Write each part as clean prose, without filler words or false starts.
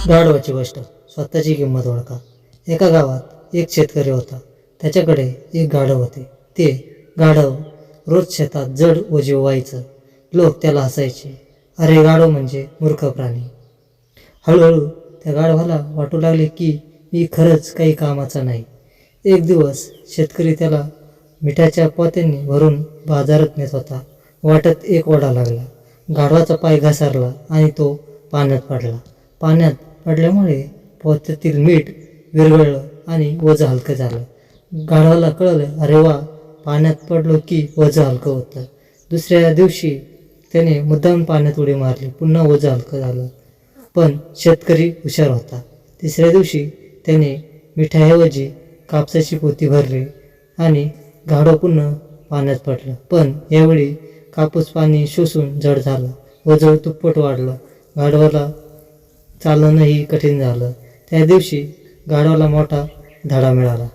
गाढवाची गोष्ट. स्वतःची किंमत ओळखा. एका गावात एक शेतकरी होता. त्याच्याकडे एक गाढव होते. ते गाढव रोज शेतात जड ओझे व्हायचं. लोक त्याला हसायचे. अरे, गाढव म्हणजे मूर्ख प्राणी. हळूहळू त्या गाढवाला वाटू लागले की मी खरंच काही कामाचा नाही. एक दिवस शेतकरी त्याला मिठाच्या पोत्यांनी भरून बाजारात नेत होता. वाटेत एक ओढा लागला. गाढवाचा पाय घसरला आणि तो पाण्यात पडला. पाण्यात पडल्यामुळे पोत्यातील मीठ विरघळलं आणि ओझं हलकं झालं. गाढवाला कळलं, अरे वा, पाण्यात पडलो की ओझं हलकं होतं. दुसऱ्या दिवशी त्याने मुद्दाम पाण्यात उडी मारली. पुन्हा ओझं हलकं झालं. पण शेतकरी हुशार होता. तिसऱ्या दिवशी त्याने मिठाऐवजी कापसाची पोती भरली आणि गाढव पुन्हा पाण्यात पडलं. पण यावेळी कापूस पाणी शोषून जड झाला. ओझं दुप्पट वाढलं. गाढवाला चालणंही कठीण झालं. त्या दिवशी गाढवाला मोठा धडा मिळाला.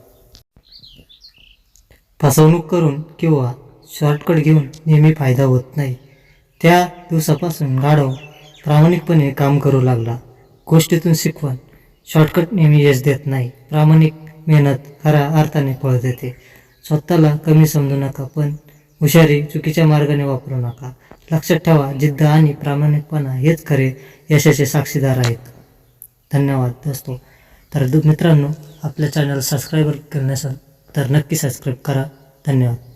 फसवणूक करून किंवा शॉर्टकट घेऊन नेहमी फायदा होत नाही. त्या दिवसापासून गाढव प्रामाणिकपणे काम करू लागला. गोष्टीतून शिकवण: शॉर्टकट नेहमी यश देत नाही. प्रामाणिक मेहनत खऱ्या अर्थाने फळ देते. स्वतःला कमी समजू नका, पण हुशारी चुकीच्या मार्गाने वापरू नका. लक्षात ठेवा, जिद्द आणि प्रामाणिकपणा हेच खरे यशाचे साक्षीदार आहेत. धन्यवाद दोस्तो. तर मित्रांनो, आपल्या चॅनल सबस्क्राईब केलं नसेल तर नक्की सबस्क्राईब करा. धन्यवाद.